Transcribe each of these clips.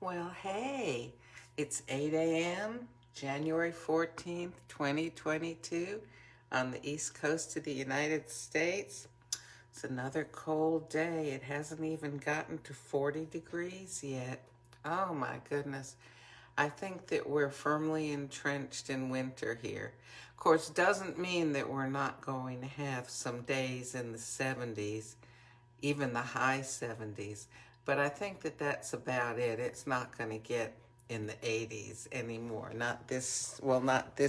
Well, hey, it's 8 a.m., January 14th, 2022, on the East Coast of the United States. It's another cold day. It hasn't even gotten to 40 degrees yet. Oh my goodness. I think that we're firmly entrenched in winter here. Of course, doesn't mean that we're not going to have some days in the 70s, even the high 70s. But I think that that's about it. It's not going to get in the 80s anymore. Not this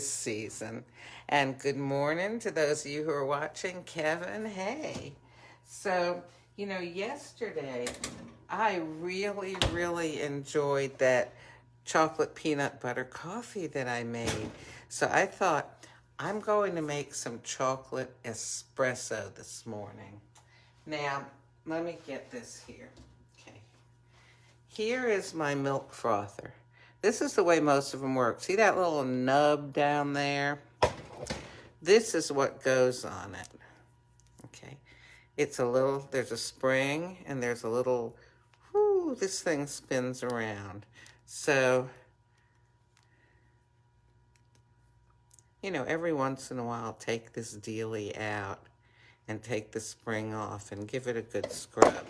season. And good morning to those of you who are watching. Kevin, hey. So, yesterday I really, really enjoyed that chocolate peanut butter coffee that I made. So I thought, I'm going to make some chocolate espresso this morning. Now, let me get this here. Okay. Here is my milk frother. This is the way most of them work. See that little nub down there? This is what goes on it. Okay. There's a spring and there's a little, this thing spins around. So, every once in a while, take this dealie out and take the spring off and give it a good scrub.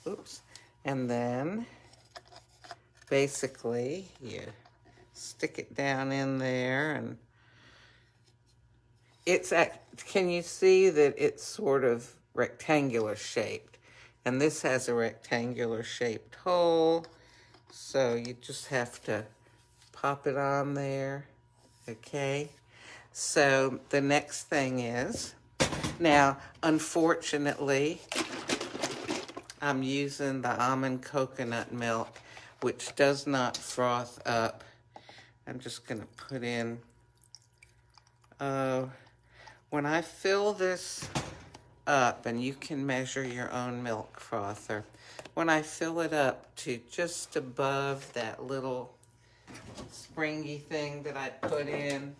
Oops. And then, basically, you stick it down in there and can you see that it's sort of rectangular shaped? And this has a rectangular shaped hole. So you just have to pop it on there, okay? So the next thing is, now, unfortunately, I'm using the almond coconut milk, which does not froth up. I'm just going to put in, when I fill this up, and you can measure your own milk frother, when I fill it up to just above that little springy thing that I put in,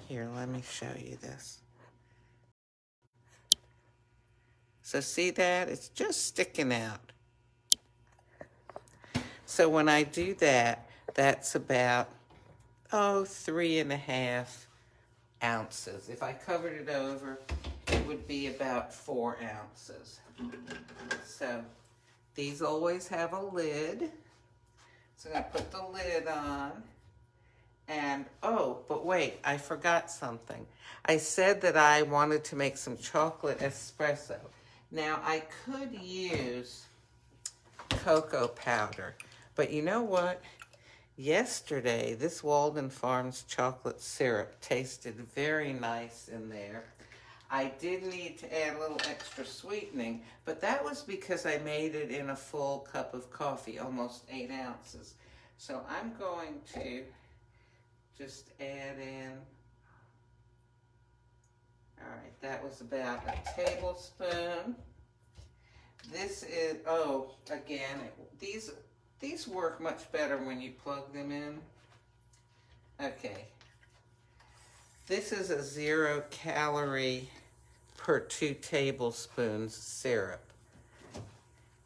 here, let me show you this. So see that? It's just sticking out. So when I do that, that's about, 3.5 ounces. If I covered it over, it would be about 4 ounces. So these always have a lid. So I'm going to put the lid on. And, but wait, I forgot something. I said that I wanted to make some chocolate espresso. Now, I could use cocoa powder, but you know what? Yesterday, this Walden Farms chocolate syrup tasted very nice in there. I did need to add a little extra sweetening, but that was because I made it in a full cup of coffee, almost 8 ounces. So I'm going to just add in, all right, that was about a tablespoon. This is, again, these work much better when you plug them in. Okay. This is a 0 calorie per 2 tablespoons syrup.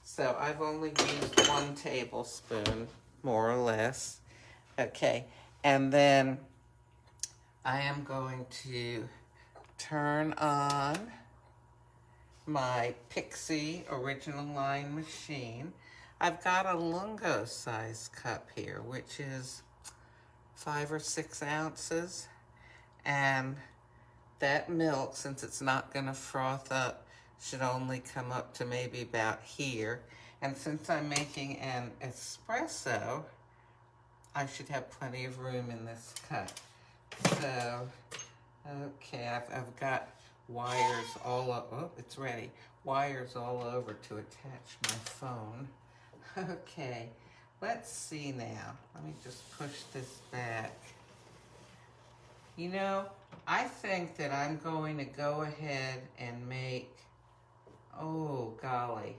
So I've only used 1 tablespoon, more or less. Okay. And then I am going to turn on my Pixie original line machine. I've got a lungo size cup here, which is 5 or 6 ounces. And that milk, since it's not going to froth up, should only come up to maybe about here. And since I'm making an espresso, I should have plenty of room in this cup. So, okay, I've got wires all up. Oh, it's ready. Wires all over to attach my phone. Okay, let's see now. Let me just push this back. I think that I'm going to go ahead and make, oh golly.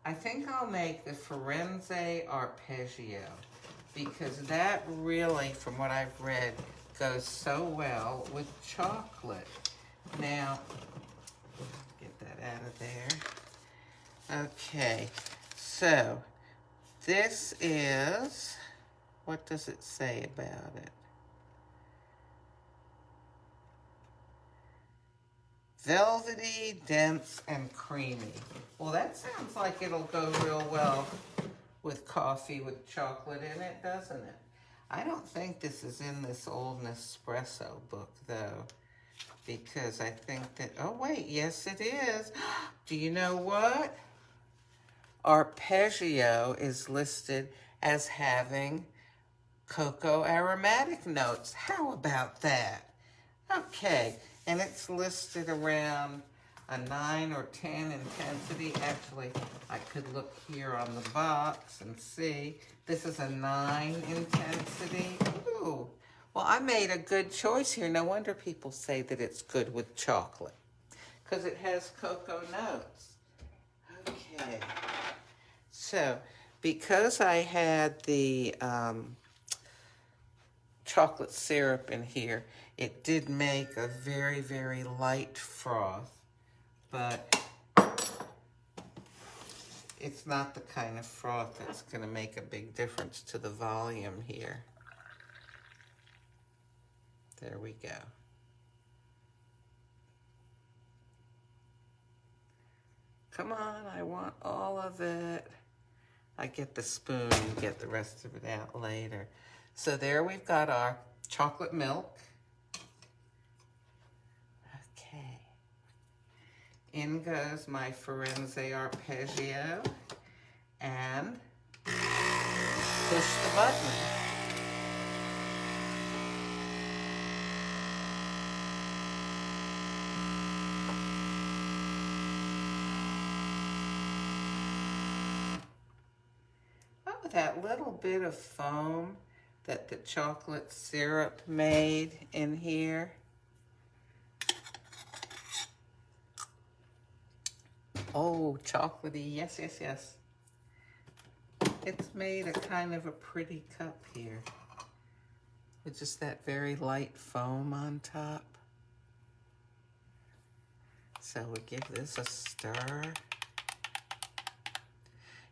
I think I'll make the Firenze Arpeggio because that really, from what I've read, goes so well with chocolate. Now, get that out of there. Okay, so This is, what does it say about it? Velvety, dense, and creamy. Well, that sounds like it'll go real well with coffee with chocolate in it, doesn't it? I don't think this is in this old Nespresso book, though, because I think that, oh wait, yes it is. Do you know what? Arpeggio is listed as having cocoa aromatic notes. How about that? Okay, and it's listed around a 9 or 10 intensity. Actually, I could look here on the box and see. This is a 9 intensity. Ooh, well, I made a good choice here. No wonder people say that it's good with chocolate, because it has cocoa notes. Okay, so because I had the chocolate syrup in here, it did make a very, very light froth, but it's not the kind of froth that's going to make a big difference to the volume here. There we go. Come on, I want all of it. I get the spoon, you get the rest of it out later. So there we've got our chocolate milk. Okay. In goes my Firenze Arpeggio, and push the button. Oh, that little bit of foam that the chocolate syrup made in here. Oh, chocolatey, yes, yes, yes. It's made a kind of a pretty cup here with just that very light foam on top. So we give this a stir.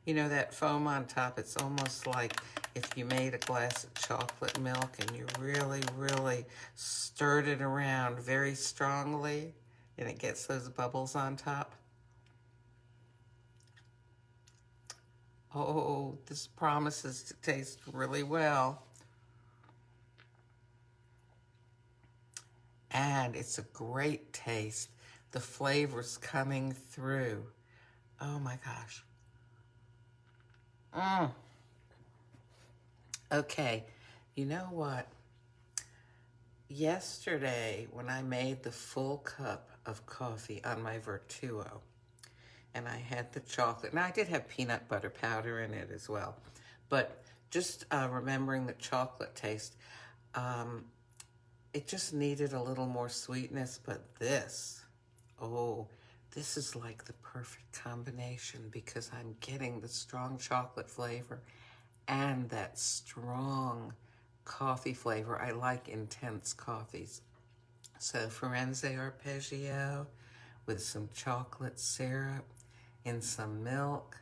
You know, that foam on top, it's almost like if you made a glass of chocolate milk and you really, really stirred it around very strongly and it gets those bubbles on top. Oh, this promises to taste really well. And it's a great taste. The flavor's coming through. Oh my gosh. Okay, you know what? Yesterday, when I made the full cup of coffee on my Vertuo, and I had the chocolate, and I did have peanut butter powder in it as well, but just remembering the chocolate taste, it just needed a little more sweetness, but this, oh, this is like the perfect combination because I'm getting the strong chocolate flavor and that strong coffee flavor. I like intense coffees. So Firenze Arpeggio with some chocolate syrup in some milk.